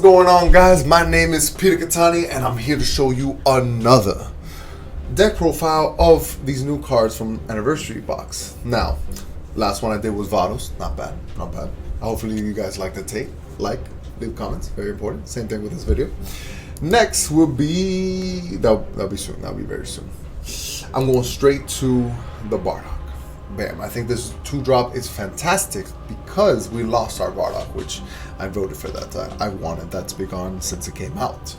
going on, guys? My name is Peter Cattani, and I'm here to show you another deck profile of these new cards from Anniversary Box. Now, last one I did was Vados. Not bad, not bad. Hopefully you guys like the take. Leave comments, very important. Same thing with this video. Next will be, that'll be soon, that'll be very soon. I'm going straight to the Bardock. Bam, I think this 2-drop is fantastic because we lost our Bardock, which I voted for that. I wanted that to be gone since it came out.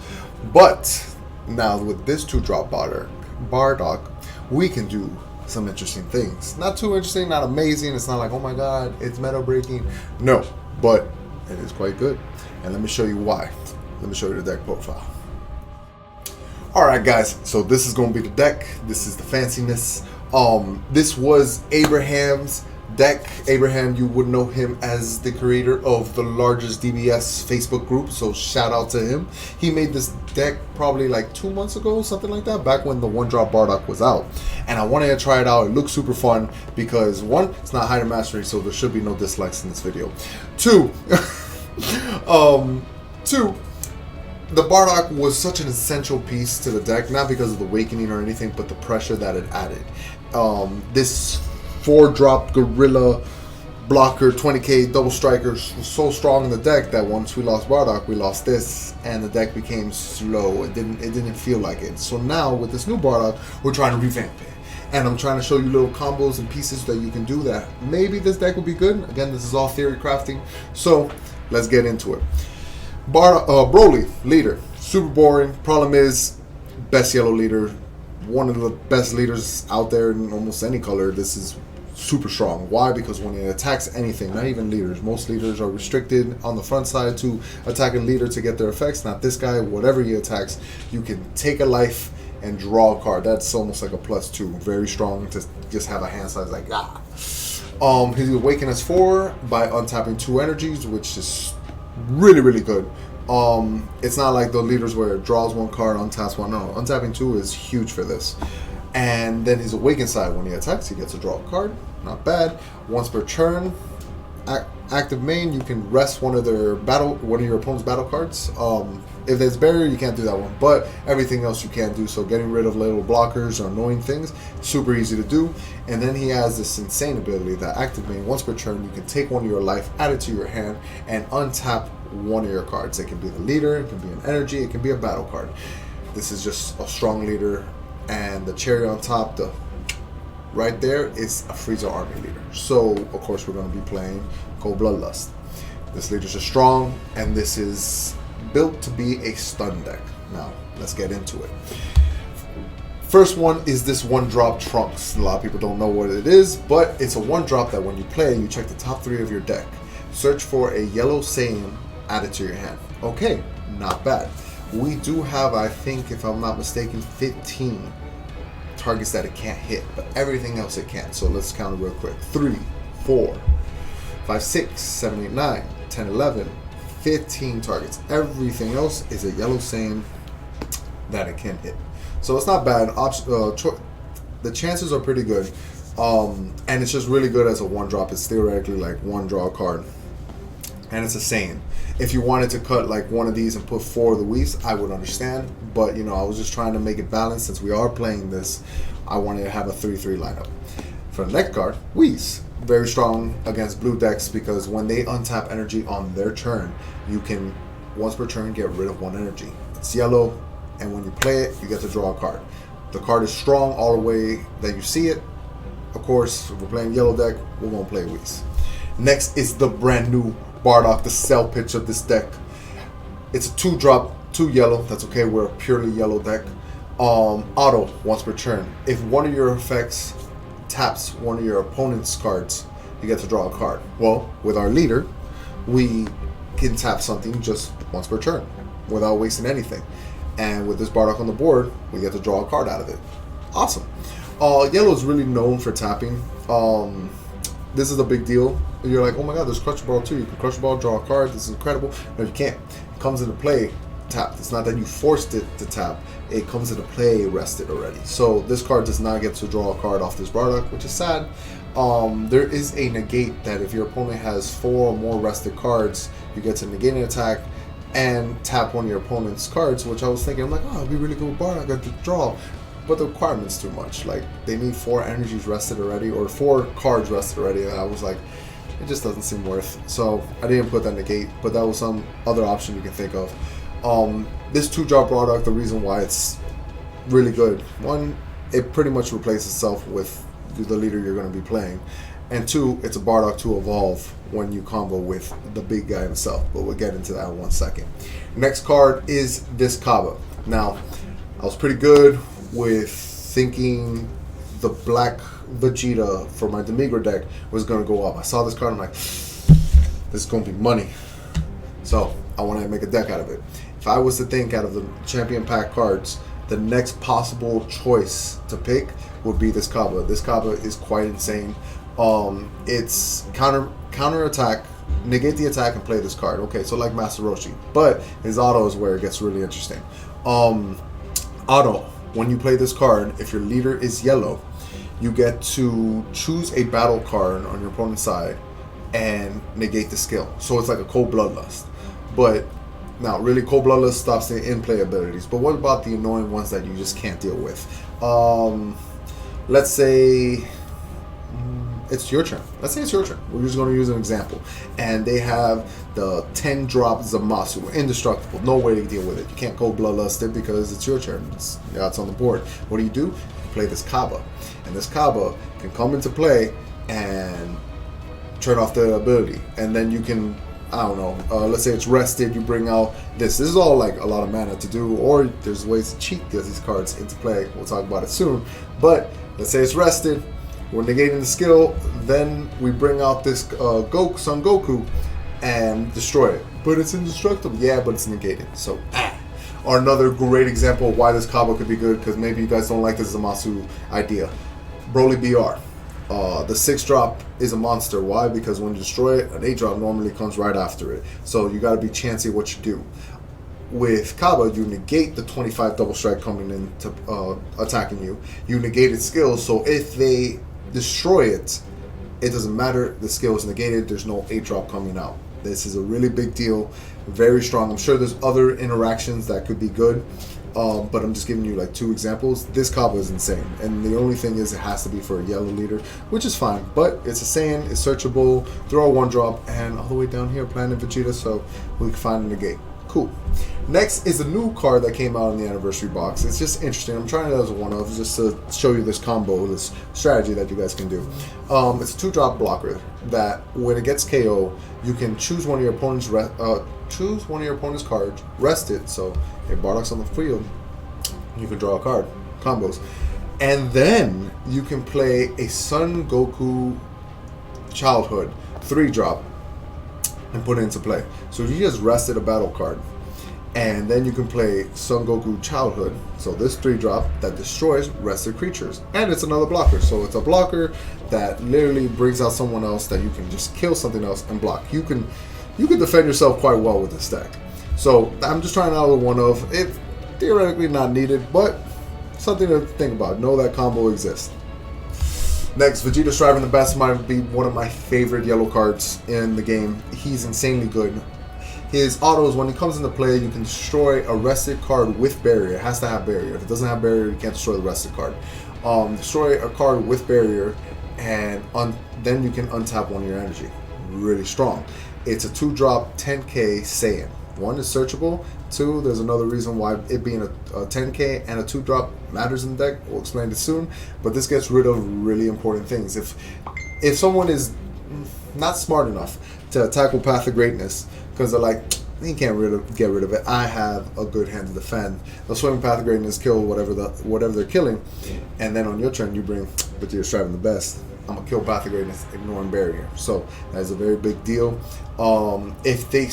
But now with this 2-drop Bardock, we can do some interesting things. Not too interesting, not amazing. It's not like, oh my god, it's meta breaking. No, but it is quite good. And let me show you why. Let me show you the deck profile. Alright guys, so this is going to be the deck. This is the fanciness. This was Abraham's deck. Abraham, you would know him as the creator of the largest DBS Facebook group, so shout out to him. He made this deck probably like 2 months ago, something like that, back when the 1-drop Bardock was out. And I wanted to try it out. It looks super fun because 1, it's not higher mastery, so there should be no dislikes in this video. 2, the Bardock was such an essential piece to the deck, not because of the awakening or anything, but the pressure that it added. This 4-drop gorilla blocker 20k double striker was so strong in the deck that once we lost Bardock, we lost this, and the deck became slow. It didn't feel like it. So now with this new Bardock, we're trying to revamp it. And I'm trying to show you little combos and pieces that you can do that maybe this deck will be good. Again, this is all theory crafting. So let's get into it. Broly, leader. Super boring. Problem is, best yellow leader. One of the best leaders out there in almost any color. This is super strong. Why? Because when it attacks anything, not even leaders, most leaders are restricted on the front side to attack a leader to get their effects. Not this guy. Whatever he attacks, you can take a life and draw a card. That's almost like a +2. Very strong to just have a hand size like ah. He's awakened as 4 by untapping 2 energies, which is really good. It's not like the leaders where it draws 1 card, untaps 1. No, untapping 2 is huge for this. And then his awakened side, when he attacks, he gets to draw a card. Not bad. Once per turn, active main, you can rest one of your opponent's battle cards. If there's barrier, you can't do that one, but everything else you can do. So getting rid of little blockers or annoying things, super easy to do. And then he has this insane ability that active main, once per turn, you can take 1 of your life, add it to your hand, and untap 1 of your cards. It can be the leader, it can be an energy, it can be a battle card. This is just a strong leader, and the cherry on top, the right there, is a Frieza army leader. So of course we're going to be playing Cold Bloodlust. This leader's just strong, and this is built to be a stun deck. Now let's get into it. First one is this 1-drop Trunks. A lot of people don't know what it is, but it's a 1-drop that when you play, you check the top 3 of your deck. Search for a yellow Saiyan, add it to your hand. Okay, not bad. We do have, I think, if I'm not mistaken, 15 targets that it can't hit, but everything else it can. So let's count it real quick. 3, 4, 5, 6, 7, 8, 9, 10, 11, 15 targets. Everything else is a yellow Saiyan that it can hit. So it's not bad. The chances are pretty good. And it's just really good as a 1-drop. It's theoretically like 1 draw card. And it's a Saiyan. If you wanted to cut like 1 of these and put 4 of the Whis, I would understand. But you know, I was just trying to make it balanced. Since we are playing this, I wanted to have a 3-3 lineup. For the next card, Whis. Very strong against blue decks because when they untap energy on their turn, you can, once per turn, get rid of 1 energy. It's yellow, and when you play it, you get to draw a card. The card is strong all the way that you see it. Of course, if we're playing yellow deck, we're going to play Whis. Next is the brand new Bardock, the sell pitch of this deck. It's a 2-drop, 2 yellow. That's okay, we're a purely yellow deck. Auto, once per turn. If 1 of your effects taps 1 of your opponent's cards, you get to draw a card. Well, with our leader, we can tap something just once per turn without wasting anything. And with this Bardock on the board, we get to draw a card out of it. Awesome. Yellow is really known for tapping. This is a big deal. You're like, oh my god, there's Crush Ball too. You can Crush Ball, draw a card. This is incredible. No, you can't. It comes into play tapped. It's not that you forced it to tap. It comes into play rested already. So this card does not get to draw a card off this Bardock, which is sad. There is a negate that if your opponent has 4 or more rested cards, you get to negate an attack, and tap one of your opponent's cards, which I was thinking, I'm like, oh, it'd be really good with Bardock, I got to draw. But the requirement's too much. Like, they need 4 energies rested already, or 4 cards rested already, and I was like, it just doesn't seem worth. So I didn't put that negate, but that was some other option you can think of. This 2-drop Bardock, the reason why it's really good, one, it pretty much replaces itself with the leader you're going to be playing, and 2, it's a Bardock to evolve when you combo with the big guy himself, but we'll get into that in 1 second. Next card is this Kaba. Now, I was pretty good with thinking the black Vegeta for my Demigra deck was going to go up. I saw this card, I'm like, this is going to be money. So, I want to make a deck out of it. If I was to think out of the Champion Pack cards, the next possible choice to pick would be this Kaba. This Kaba is quite insane. It's counter attack, negate the attack and play this card. Okay, so like Master Roshi, but his auto is where it gets really interesting. Auto, when you play this card, if your leader is yellow, you get to choose a battle card on your opponent's side and negate the skill. So it's like a Cold Bloodlust. But now, really, Cold Bloodlust stops the in-play abilities. But what about the annoying ones that you just can't deal with? Let's say it's your turn. Let's say it's your turn. We're just going to use an example. And they have the 10-drop Zamasu, indestructible. No way to deal with it. You can't Cold Bloodlust it because it's your turn. It's on the board. What do? You play this Kaba. And this Kaba can come into play and turn off the ability. And then you can, I don't know, let's say it's rested, you bring out this. This is all like a lot of mana to do, or there's ways to cheat these cards into play. We'll talk about it soon. But let's say it's rested, we're negating the skill, then we bring out this Son Goku and destroy it. But it's indestructible. Yeah, but it's negated. So, Or another great example of why this Kaba could be good, because maybe you guys don't like the Zamasu idea. Broly BR. The 6-drop is a monster. Why? Because when you destroy it, an 8-drop normally comes right after it. So you got to be chancy what you do. With Kaba, you negate the 25 double strike coming in to attacking you. You negate its skills, so if they destroy it, it doesn't matter. The skill is negated. There's no 8-drop coming out. This is a really big deal. Very strong. I'm sure there's other interactions that could be good. But I'm just giving you like 2 examples. This Kaba is insane, and the only thing is it has to be for a yellow leader, which is fine. But it's a Saiyan, it's searchable, throw a 1-drop, and all the way down here, Planet Vegeta, so we can find a negate. Cool. Next is a new card that came out in the anniversary box. It's just interesting. I'm trying it as a one-off just to show you this combo, this strategy that you guys can do. It's a 2-drop blocker that when it gets KO, you can choose one of your opponent's cards, rest it, so if Bardock's on the field, you can draw a card, combos. And then you can play a Son Goku Childhood 3-drop and put it into play. So you just rested a battle card. And then you can play Son Goku Childhood. So this 3-drop that destroys rested creatures. And it's another blocker. So it's a blocker that literally brings out someone else that you can just kill something else and block. You can defend yourself quite well with this deck. So I'm just trying out a one of it. Theoretically not needed, but something to think about. Know that combo exists. Next, Vegeta Striving the Best might be one of my favorite yellow cards in the game. He's insanely good. His autos, when he comes into play, you can destroy a rested card with barrier. It has to have barrier. If it doesn't have barrier, you can't destroy the rested card. Destroy a card with barrier, and then you can untap one of your energy. Really strong. It's a 2-drop 10k Saiyan. 1 is searchable. 2, there's another reason why it being a 10k and a 2-drop matters in the deck. We'll explain it soon. But this gets rid of really important things. If someone is not smart enough to tackle Path of Greatness, because they're like, you can't get rid of it, I have a good hand to defend. They'll swing Path of Greatness, kill whatever they're killing, and then on your turn you bring Vegeta Striving the Best. I'm gonna kill Path of Greatness, ignoring barrier. So that is a very big deal. If they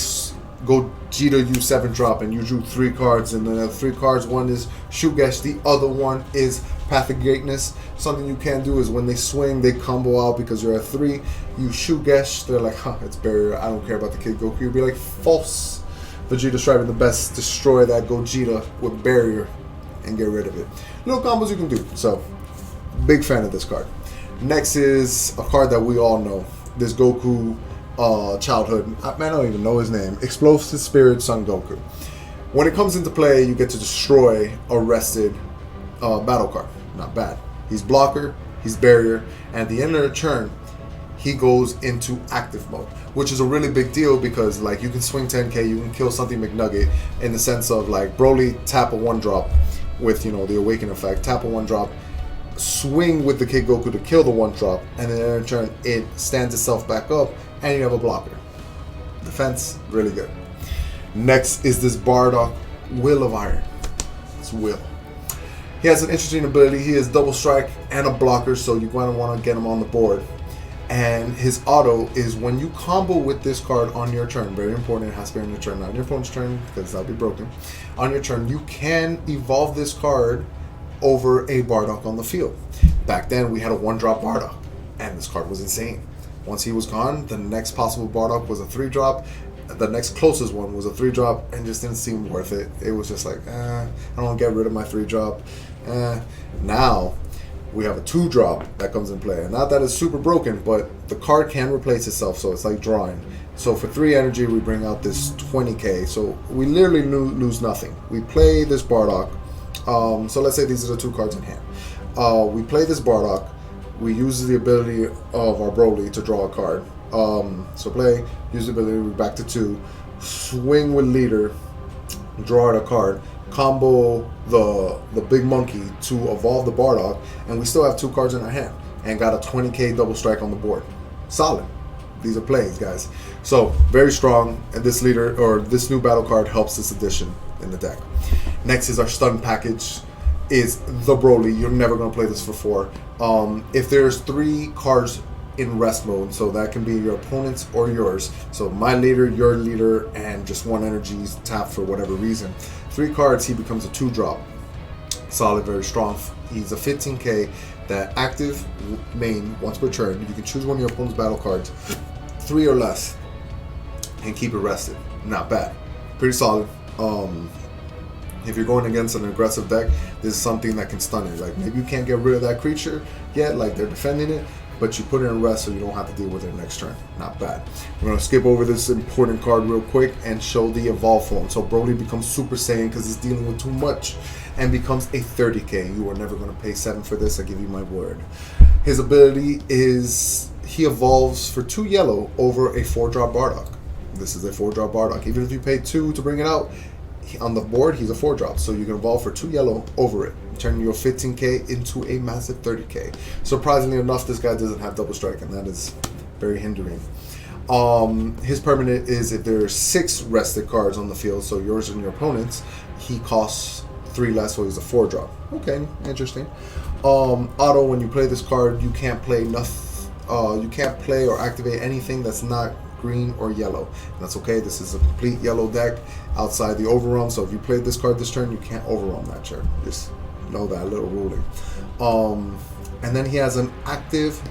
go Gita you 7-drop and you drew 3 cards, and the 3 cards, one is Shugesh, the other one is Path of Greatness. Something you can do is when they swing, they combo out because you're at 3. You Shugesh, they're like, it's barrier. I don't care about the Kid Goku. You'd be like, false. Vegeta Striving the Best, destroy that Gogeta with barrier and get rid of it. Little combos you can do. So, big fan of this card. Next is a card that we all know. This Goku childhood. I don't even know his name. Explosive Spirit Son Goku. When it comes into play, you get to destroy a rested battle card. Not bad. He's blocker, he's barrier, and at the end of the turn, he goes into active mode, which is a really big deal because like you can swing 10k, you can kill something McNugget in the sense of like Broly tap a 1-drop with, you know, the awaken effect, tap a 1-drop, swing with the Kid Goku to kill the 1-drop, and then in turn it stands itself back up and you have a blocker. Defense, really good. Next is this Bardock, Will of Iron. It's Will. He has an interesting ability. He is double strike and a blocker, so you're going to want to get him on the board. And his auto is when you combo with this card on your turn, very important, it has to be on your turn, not on your opponent's turn, because that'll be broken. On your turn, you can evolve this card over a Bardock on the field. Back then, we had a 1-drop Bardock, and this card was insane. Once he was gone, the next possible Bardock was a 3-drop. The next closest one was a 3-drop, and just didn't seem worth it. It was just like, I don't want to get rid of my 3-drop. Now, we have a 2-drop that comes in play. And not that it's super broken, but the card can replace itself, so it's like drawing. So for 3 energy, we bring out this 20k. So we literally lose nothing. We play this Bardock. So let's say these are the 2 cards in hand. We play this Bardock. We use the ability of our Broly to draw a card. So play, use the ability, we're back to 2. Swing with leader, draw out a card. Combo the big monkey to evolve the Bardock, and we still have 2 cards in our hand and got a 20k double strike on the board. Solid. These are plays, guys. So very strong, and this leader or this new battle card helps this addition in the deck. Next is our stun package. Is the Broly. You're never gonna play this for 4. If there's 3 cards in rest mode, so that can be your opponent's or yours. So my leader, your leader, and just 1 energy tapped for whatever reason. 3 cards, he becomes a 2-drop. Solid, very strong. He's a 15k that active main once per turn. You can choose one of your opponent's battle cards, 3 or less, and keep it rested. Not bad. Pretty solid. If you're going against an aggressive deck, this is something that can stun it. Like maybe you can't get rid of that creature yet, like they're defending it, but you put it in rest so you don't have to deal with it next turn. Not bad. We're going to skip over this important card real quick and show the evolve form. So Broly becomes Super Saiyan because he's dealing with too much and becomes a 30k. You are never going to pay 7 for this, I give you my word. His ability is he evolves for 2 yellow over a 4-drop Bardock. This is a 4-drop Bardock. Even if you pay 2 to bring it out, on the board he's a 4-drop, so you can evolve for 2 yellow over it, turning your 15k into a massive 30k. Surprisingly enough, this guy doesn't have double strike, and that is very hindering. His permanent is if there's 6 rested cards on the field, so yours and your opponent's, he costs 3 less, so he's a 4-drop. Okay, interesting. Auto, when you play this card, you can't play nothing. You can't play or activate anything that's not green or yellow, and that's okay. This is a complete yellow deck outside the overwhelm, so if you played this card this turn, you can't overwhelm that turn. Just know that little ruling. And then he has an active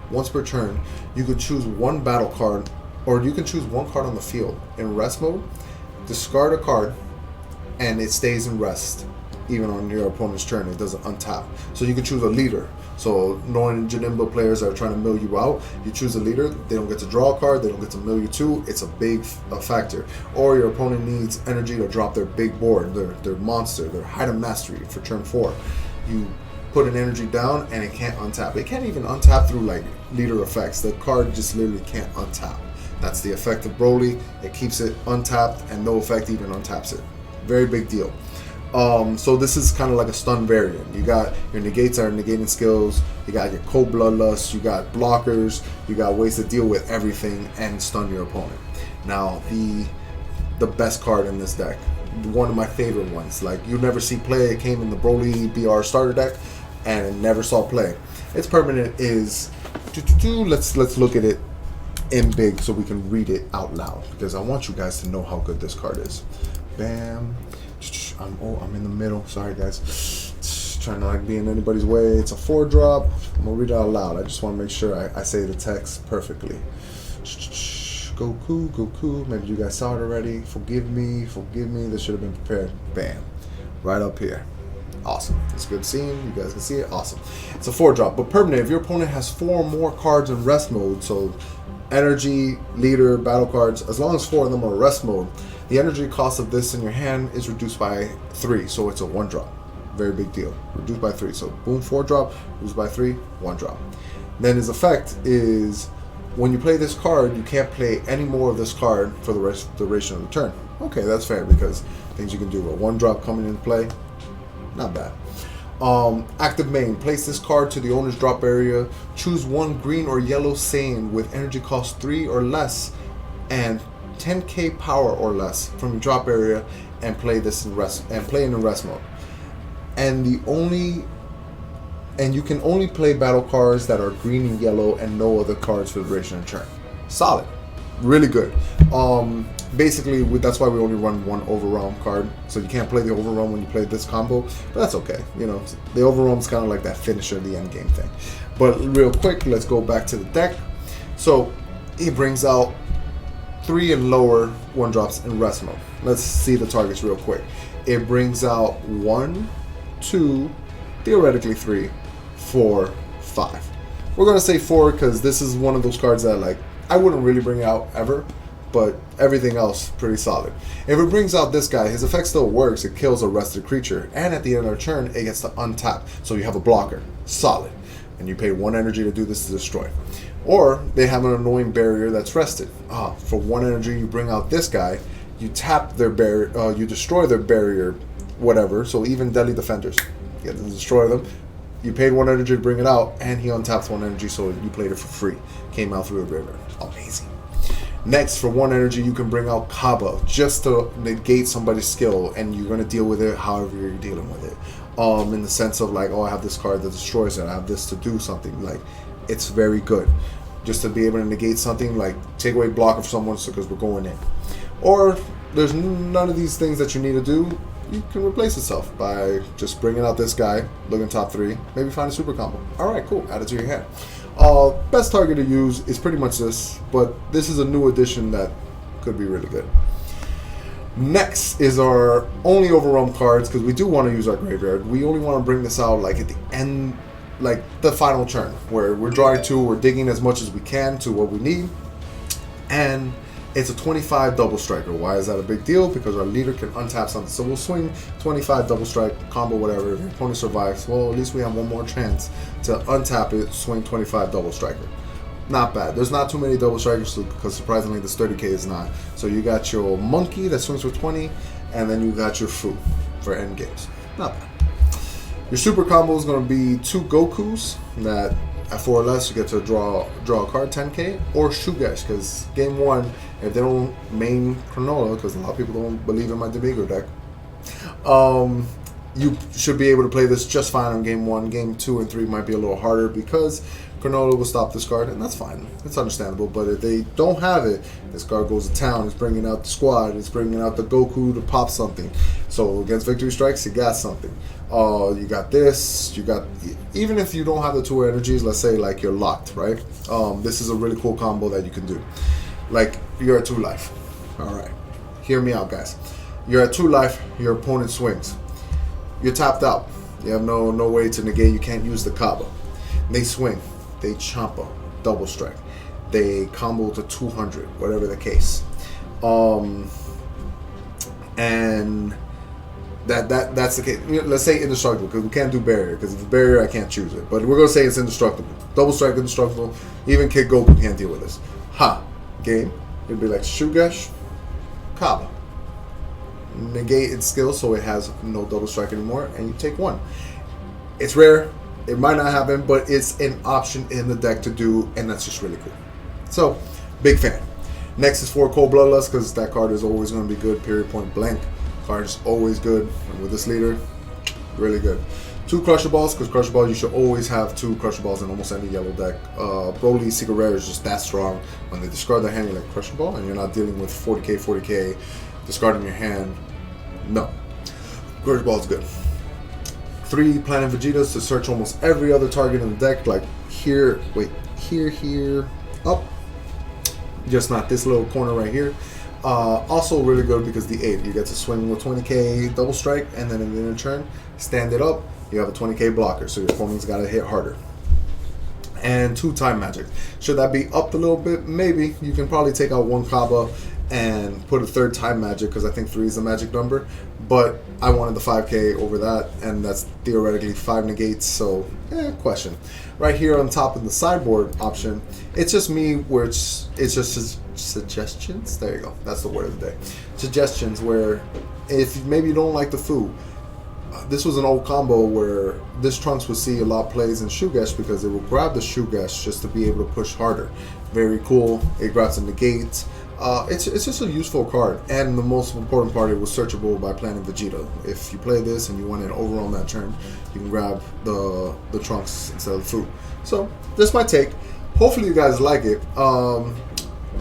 once per turn. You could choose 1 battle card, or you can choose 1 card on the field in rest mode, discard a card, and it stays in rest even on your opponent's turn. It doesn't untap. So you can choose a leader. So knowing Janimbo players that are trying to mill you out, you choose a leader, they don't get to draw a card, they don't get to mill you too. It's a big factor. Or your opponent needs energy to drop their big board, their monster, their height of mastery for turn 4. You put an energy down and it can't untap. It can't even untap through like leader effects. The card just literally can't untap. That's the effect of Broly. It keeps it untapped and no effect even untaps it. Very big deal. So this is kind of like a stun variant. You got your negates are negating skills, you got your cold bloodlust, you got blockers, you got ways to deal with everything and stun your opponent. Now the best card in this deck, one of my favorite ones, like you never see play, it came in the Broly BR starter deck and it never saw play. Its permanent is let's look at it in big so we can read it out loud, because I want you guys to know how good this card is. Bam. I'm in the middle. Sorry, guys. Trying to not be in anybody's way. It's a 4-drop. I'm gonna read it out loud. I just want to make sure I say the text perfectly. Goku, Goku. Maybe you guys saw it already. Forgive me. This should have been prepared. Bam. Right up here. Awesome. It's good seeing. You guys can see it. Awesome. It's a 4-drop, but permanent. If your opponent has 4 more cards in rest mode, so Energy, leader, battle cards, as long as 4 of them are rest mode, the energy cost of this in your hand is reduced by 3, so it's a 1 drop. Very big deal. Reduced by 3. So boom, 4 drop, reduced by 3, 1 drop. Then his effect is when you play this card, you can't play any more of this card for the duration of the turn. Okay, that's fair because things you can do. A 1 drop coming into play, not bad. Active main. Place this card to the owner's drop area. Choose 1 green or yellow Saiyan with energy cost 3 or less and 10k power or less from your drop area and play this in rest mode. And you can only play battle cards that are green and yellow and no other cards for the duration of the turn. Solid. Really good. Basically, that's why we only run 1 overwhelm card. So you can't play the overwhelm when you play this combo, but that's okay. You know, the overwhelm is kind of like that finisher, the end game thing. But real quick, let's go back to the deck. So he brings out 3 and lower 1 drops in rest mode. Let's see the targets real quick. It brings out 1, 2, theoretically 3, 4, 5. We're gonna say 4 because this is one of those cards that like I wouldn't really bring out ever, but everything else pretty solid. If it brings out this guy, his effect still works. It kills a rested creature, and at the end of the turn, it gets to untap. So you have a blocker, solid, and you pay 1 energy to do this to destroy. Or they have an annoying barrier that's rested. For 1 energy, you bring out this guy. You tap their barrier, you destroy their barrier, whatever. So even deadly defenders, you get to destroy them. You paid 1 energy to bring it out, and he untaps 1 energy, so you played it for free. Came out through a river. Amazing. Next, for 1 energy, you can bring out Kaba just to negate somebody's skill, and you're going to deal with it however you're dealing with it. In the sense of like, oh, I have this card that destroys it. I have this to do something. Like, it's very good. Just to be able to negate something, like take away blocker from someone because we're going in. Or there's none of these things that you need to do. You can replace itself by just bringing out this guy, looking top 3, maybe find a super combo. Alright, cool, add it to your hand. Best target to use is pretty much this, but this is a new addition that could be really good. Next is our only overwhelm cards, because we do want to use our graveyard. We only want to bring this out like at the end, like the final turn, where we're drawing 2, we're digging as much as we can to what we need, and it's a 25 double striker. Why is that a big deal? Because our leader can untap something. So we'll swing 25 double strike, combo, whatever. If your opponent survives, well, at least we have 1 more chance to untap it, swing 25 double striker. Not bad. There's not too many double strikers because surprisingly this 30k is not. So you got your monkey that swings for 20, and then you got your Fu for end games. Not bad. Your super combo is going to be 2 Gokus that at 4 or less you get to draw a card, 10k, or Shugesh, because game 1, if they don't main Cronola, because a lot of people don't believe in my Demigo deck, you should be able to play this just fine on game 1. Game 2 and 3 might be a little harder because Cronola will stop this card, and that's fine. It's understandable, but if they don't have it, this card goes to town. It's bringing out the squad. It's bringing out the Goku to pop something. So against Victory Strikes, you got something. You got this. You got, even if you don't have the 2 energies, let's say like you're locked, right? This is a really cool combo that you can do. Like you're at 2 life. All right, hear me out, guys. You're at 2 life. Your opponent swings. You're tapped out. You have no way to negate. You can't use the Kaba. They swing. They chomp up, double strike. They combo to 200, whatever the case. And that's the case. Let's say indestructible, because we can't do barrier, because if it's barrier, I can't choose it. But we're going to say it's indestructible. Double strike, indestructible. Even Kid Goku can't deal with this. Game. It'd be like Shugesh, Kaba. Negate its skill so it has no double strike anymore, and you take 1. It's rare. It might not happen, but it's an option in the deck to do, and that's just really cool. So, big fan. Next is 4 Cold Bloodlust, because that card is always going to be good, period, point blank. Card is always good, and with this leader, really good. 2 Crusher Balls, because Crusher Balls, you should always have 2 Crusher Balls in almost any yellow deck. Broly Secret Rare is just that strong. When they discard their hand, you're like, Crusher Ball, and you're not dealing with 40k, discarding your hand. No. Crusher Ball is good. 3 Planet Vegetas to search almost every other target in the deck, like here, here, up. Just not this little corner right here. Also really good because the 8, you get to swing with 20k double strike, and then in the end turn, stand it up, you have a 20k blocker, so your opponent's got to hit harder. and 2 time magics. Should that be upped a little bit? Maybe. You can probably take out 1 Kaba and put a 3rd time magic, because I think 3 is the magic number. But I wanted the 5k over that, and that's theoretically 5 negates, so question. Right here on top of the sideboard option, it's just me where it's just suggestions. There you go. That's the word of the day. Suggestions where if maybe you don't like the food. This was an old combo where this Trunks would see a lot of plays in Shugesh because they would grab the Shugesh just to be able to push harder. Very cool. It grabs a negate. It's just a useful card, and the most important part, it was searchable by planning Vegeta. If you play this and you want an overall that turn, you can grab the Trunks instead of the food. So that's my take. Hopefully you guys like it.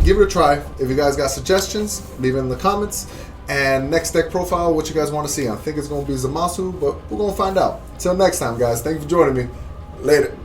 Give it a try. If you guys got suggestions, leave it in the comments. And next deck profile, what you guys want to see. I think it's going to be Zamasu, but we're going to find out. Till next time, guys. Thank you for joining me. Later.